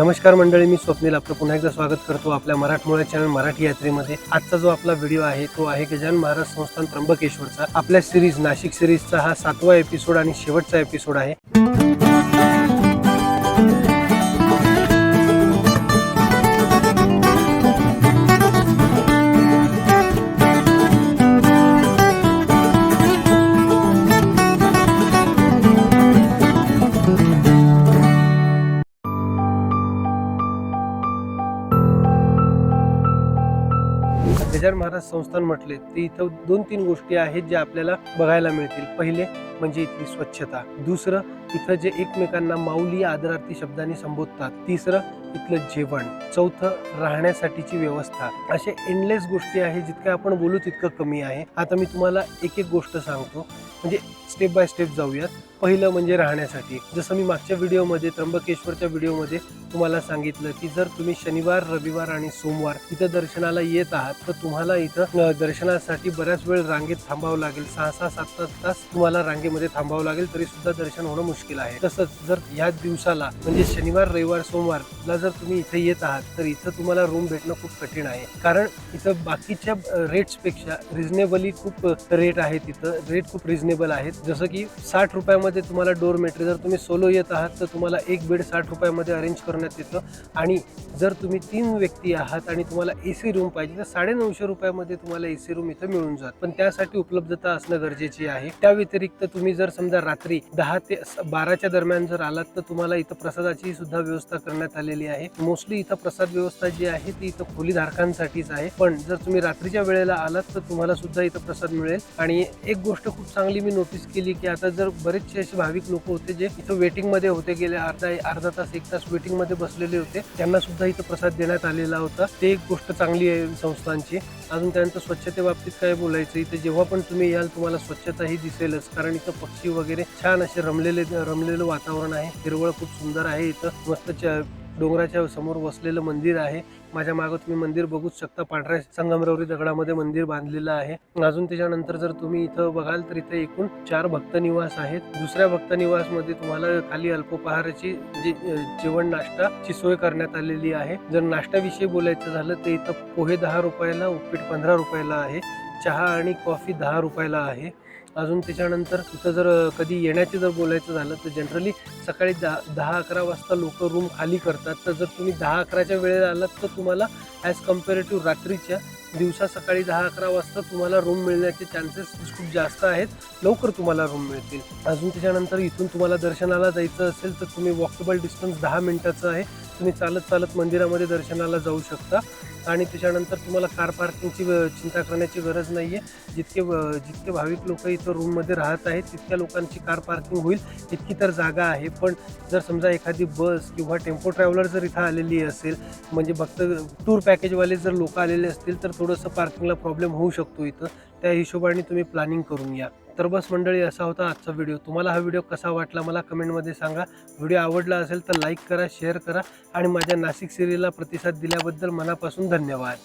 नमस्कार मंडळी, मी स्वप्नील आपलं पुन्हा एकदा स्वागत करतो आपल्या मराठमोळ्या चॅनल मराठी यात्रेमध्ये। आजचा जो आपला व्हिडिओ आहे तो आहे गजानन महाराज संस्थान त्र्यंबकेश्वरचा। आपल्या सिरीज नाशिक सिरीजचा हा 7वा एपिसोड आणि शेवटचा एपिसोड आहे। गजानन महाराज संस्थान म्हटले ते इथं 2-3 गोष्टी आहेत ज्या आपल्याला बघायला मिळतील। पहिले म्हणजे इथली स्वच्छता, दुसरं इथं जे एकमेकांना माऊली आदरार्थी शब्दांनी संबोधतात, तिसरं इथलं जेवण, चौथं राहण्यासाठीची व्यवस्था। असे एंडलेस गोष्टी आहेत, जितकं आपण बोलू तितकं कमी आहे। आता मी तुम्हाला एक एक गोष्ट सांगतो, म्हणजे स्टेप बाय स्टेप जाऊयात। पहिलं म्हणजे राहण्यासाठी, जसं मी मागच्या व्हिडिओमध्ये त्र्यंबकेश्वरच्या व्हिडिओमध्ये तुम्हाला सांगितलं की जर तुम्ही शनिवार, रविवार आणि सोमवार इथं दर्शनाला येत आहात तर तुम्हाला इथं दर्शनासाठी बऱ्याच वेळ रांगेत थांबावं लागेल। 6-7 तास तुम्हाला रांगेमध्ये थांबावं लागेल, तरी सुद्धा दर्शन होणं मुश्किल आहे। तसंच जर ह्या दिवसाला म्हणजे शनिवार, रविवार, सोमवारला जर तुम्ही इथे येत आहात तर इथं तुम्हाला रूम भेटणं खूप कठीण आहे, कारण इथं बाकीच्या रेट्सपेक्षा रिजनेबली खूप रेट आहेत। इथं रेट खूप रिजनेबल आहेत, जसं की 60 रुपयामध्ये तुम्हाला डोरमेट्री, जर तुम्ही सोलो येत आहात तर तुम्हाला एक बेड 60 रुपयामध्ये अरेंज करण्यात येतं, आणि जर तुम्ही 3 व्यक्ती आहात आणि तुम्हाला एसी रूम पाहिजे तर 950 रुपयामध्ये तुम्हाला एसी रूम इथं मिळून जात। पण त्यासाठी उपलब्धता असणं गरजेची आहे। त्या व्यतिरिक्त तुम्ही जर समजा रात्री 10 ते 12च्या दरम्यान जर आलात तर तुम्हाला इथं प्रसादाची सुद्धा व्यवस्था करण्यात आलेली आहे। मोस्टली इथं प्रसाद व्यवस्था जी आहे ती इथं खोलीधारकांसाठीच आहे, पण जर तुम्ही रात्रीच्या वेळेला आलात तर तुम्हाला सुद्धा इथं प्रसाद मिळेल। आणि एक गोष्ट खूप चांगली मी नोटीस केली की आता जर बरेचसे असे भाविक लोक होते जे इथं वेटिंग मध्ये होते, गेले अर्धा तास 1 तास वेटिंग मध्ये बसलेले होते, त्यांना सुद्धा इथं प्रसाद देण्यात आलेला होता। ते एक गोष्ट चांगली आहे संस्थांची। अजून त्यानंतर स्वच्छतेबाबतीत काय बोलायचं, इथे जेव्हा पण तुम्ही याल तुम्हाला स्वच्छता ही दिसेलच, कारण इथं पक्षी वगैरे छान असे रमलेलं वातावरण आहे। हिरवळ खूप सुंदर आहे। इथं मस्त डोंगराच्या समोर वसलेलं मंदिर आहे। माझ्या मागे तुम्ही मंदिर बघूच शकता, पांढऱ्या संगमरवरी दगडामध्ये मंदिर बांधलेलं आहे। अजून त्याच्यानंतर जर तुम्ही इथं बघाल तर इथे एकूण 4 भक्त निवास आहेत। दुसऱ्या भक्त निवास मध्ये तुम्हाला खाली अल्पोपहाराची जेवण नाश्ताची सोय करण्यात आलेली आहे। जर नाश्त्याविषयी बोलायचं झालं तर इथं पोहे 10 रुपयाला, उपीट 15 रुपयाला आहे, चहा आणि कॉफी 10 रुपयाला आहे। अजून त्याच्यानंतर इथं जर कधी येण्याचे जर बोलायचं झालं तर जनरली सकाळी 10-11 वाजता लोक रूम खाली करतात, तर जर तुम्ही 10-11च्या वेळेला आलात तर तुम्हाला ॲज कम्पेरेटिव्ह रात्रीच्या दिवसा सकाळी 10-11 वाजता तुम्हाला रूम मिळण्याचे चान्सेस खूप जास्त आहेत, लवकर तुम्हाला रूम मिळतील। अजून त्याच्यानंतर इथून तुम्हाला दर्शनाला जायचं असेल तर तुम्ही वॉकेबल डिस्टन्स 10 मिनिटाचं आहे, तुम्ही चालत मंदिरामध्ये दर्शनाला जाऊ शकता। आणि त्याच्यानंतर तुम्हाला कार पार्किंगची चिंता करण्याची गरज नाही आहे। जितके भाविक लोक इथं रूममध्ये राहत आहेत तितक्या लोकांची कार पार्किंग होईल इतकी तर जागा आहे। पण जर समजा एखादी बस किंवा टेम्पो ट्रॅव्हलर जर इथं आलेली असेल, म्हणजे फक्त टूर पॅकेजवाले जर लोक आलेले असतील तर थोडंसं पार्किंगला प्रॉब्लेम होऊ शकतो इथं, त्या हिशोबाने तुम्ही प्लॅनिंग करून या। तर बस मंडळी, असा होता आजचा व्हिडिओ। तुम्हाला हा व्हिडिओ कसा वाटला मला कमेंटमध्ये सांगा। व्हिडिओ आवडला असेल तर लाईक करा, शेअर करा, आणि माझ्या नाशिक सिरीजला प्रतिसाद दिल्याबद्दल मनापासून धन्यवाद।